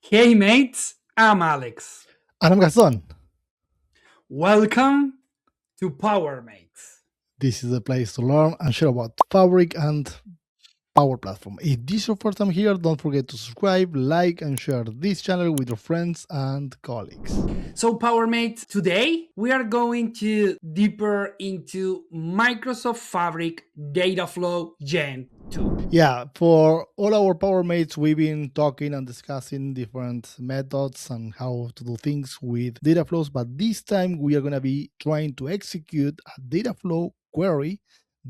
Hey mates, I'm Alex. And I'm Gaston. Welcome to Power Mates. This is the place to learn and share about Fabric and Power Platform. If this is your first time here, don't forget to subscribe, like, and share this channel with your friends and colleagues. So, Power Mates, today we are going to deeper into Microsoft Fabric Dataflow Gen2. Yeah, for all our Power Mates, we've been talking and discussing different methods and how to do things with data flows, but this time we are going to be trying to execute a data flow query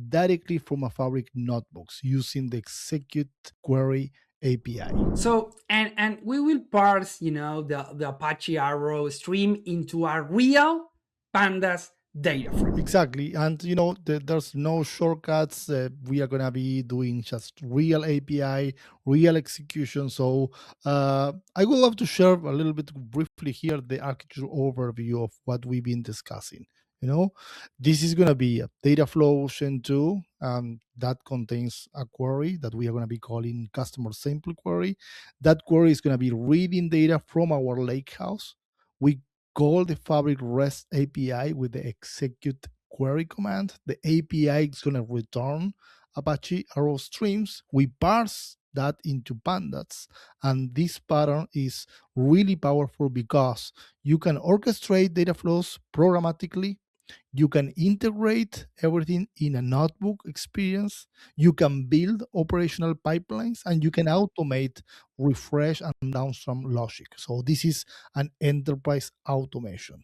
directly from a Fabric notebooks using the execute query API. So, and we will parse, the Apache Arrow stream into a real pandas data frame. Exactly, and there's no shortcuts. We are gonna be doing just real API, real execution. So I would love to share a little bit briefly here the architecture overview of what we've been discussing. This is gonna be a Dataflow Gen2 that contains a query that we are gonna be calling customer sample query. That query is gonna be reading data from our lakehouse. We call the Fabric REST API with the execute query command. The API is going to return Apache arrow streams. We parse that into pandas, and this pattern is really powerful because you can orchestrate data flows programmatically. You can integrate everything in a notebook experience. You can build operational pipelines and you can automate refresh and downstream logic. So this is an enterprise automation.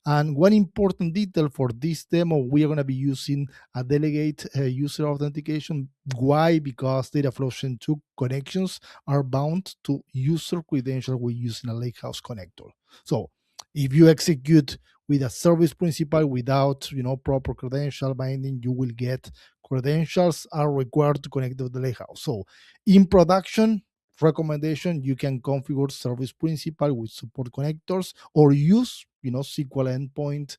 And one important detail for this demo, we are going to be using a delegate user authentication. Why? Because Dataflow Gen2 connections are bound to user credential we're using a Lakehouse connector. So if you execute with a service principal without proper credential binding, you will get credentials are required to connect to the lakehouse. So in production recommendation, you can configure service principal with support connectors or use SQL endpoint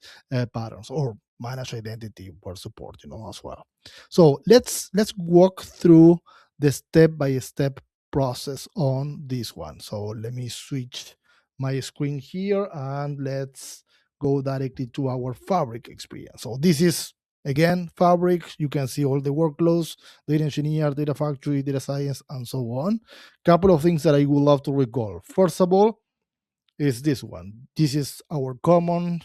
patterns or manage identity for support as well. So let's walk through the step by step process on this one. So let me switch my screen here and let's go directly to our Fabric experience. So this is again Fabric. You can see all the workloads, data engineer, data factory, data science, and so on. Couple of things that I would love to recall. First of all, is this one. This is our common,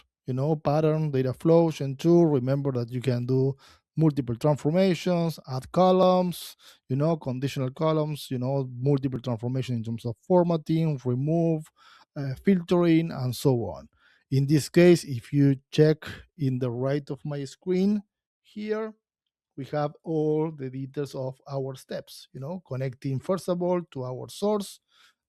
pattern data flow Gen2. Remember that you can do multiple transformations, add columns, conditional columns, multiple transformation in terms of formatting, remove, filtering, and so on. In this case, if you check in the right of my screen here, we have all the details of our steps, connecting first of all to our source.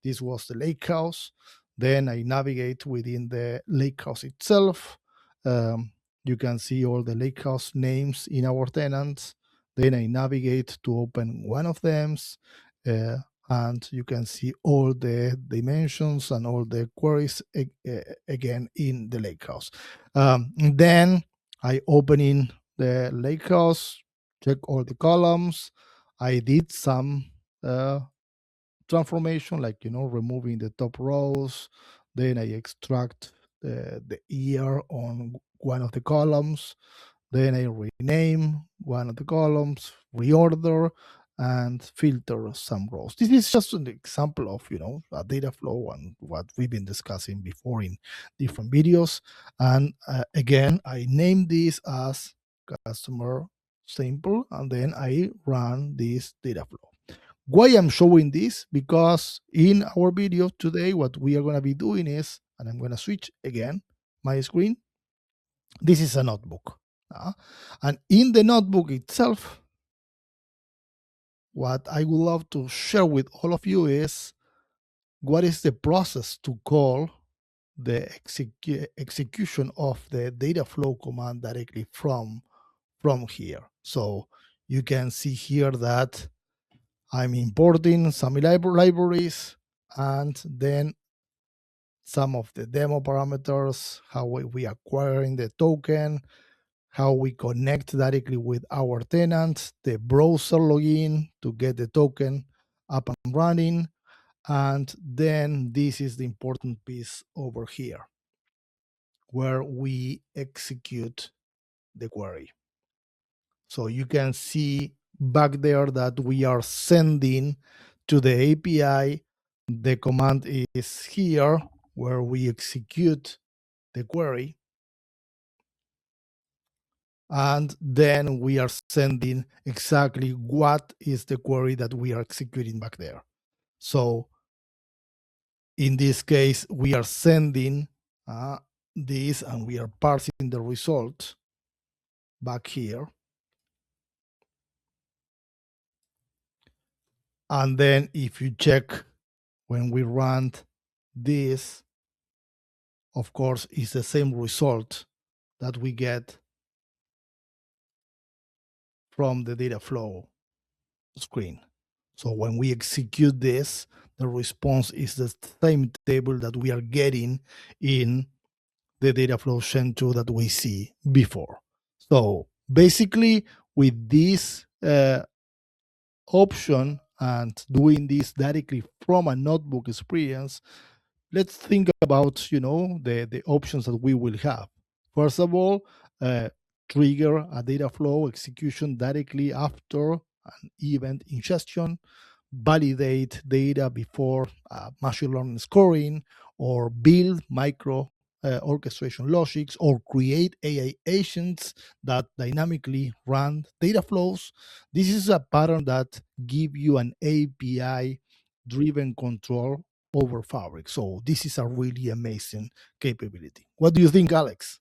This was the lakehouse. Then I navigate within the lakehouse itself. You can see all the lakehouse names in our tenants. Then I navigate to open one of them. Uh, and you can see all the dimensions and all the queries again in the lakehouse. Then I open in the lakehouse, check all the columns. I did some uh, transformation, like removing the top rows. Then I extract the year on one of the columns. Then I rename one of the columns, reorder, and filter some rows. This is just an example of a data flow and what we've been discussing before in different videos. And again, I name this as customer sample, and then I run this data flow. Why I'm showing this? Because in our video today, what we are going to be doing is, and I'm going to switch again my screen. This is a notebook. And in the notebook itself, what I would love to share with all of you is what is the process to call the execution of the data flow command directly from here. So you can see here that I'm importing some libraries and then some of the demo parameters, how we acquiring the token, how we connect directly with our tenant, the browser login to get the token up and running, And then this is the important piece over here where we execute the query. So you can see back there that we are sending to the API. The command is here where we execute the query. And then we are sending exactly what is the query that we are executing back there. So in this case, we are sending this and we are parsing the result back here. And then if you check when we run this, of course, is the same result that we get from the data flow screen. So when we execute this, the response is the same table that we are getting in the Dataflow Gen2 that we see before. So basically, with this option and doing this directly from a notebook experience, let's think about the options that we will have. First of all, trigger a data flow execution directly after an event ingestion, validate data before machine learning scoring, or build micro orchestration logics, or create AI agents that dynamically run data flows. This is a pattern that give you an API driven control over Fabric. So this is a really amazing capability. What do you think, Alex?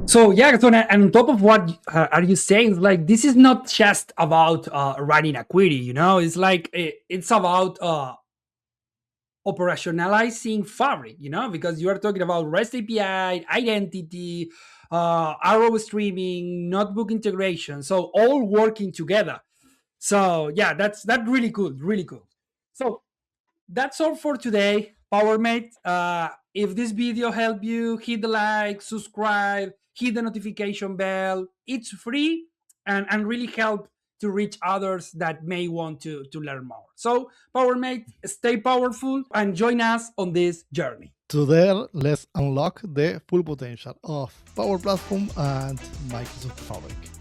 So yeah, so and on top of what are you saying? Like this is not just about writing a query, It's like it's about operationalizing Fabric, because you are talking about REST API, identity, arrow streaming, notebook integration, so all working together. So yeah, that's really cool, really cool. So that's all for today, PowerMate. If this video helped you, hit the like, subscribe, hit the notification bell. It's free and really help to reach others that may want to learn more. So, PowerMate, stay powerful and join us on this journey. Today, let's unlock the full potential of Power Platform and Microsoft Fabric.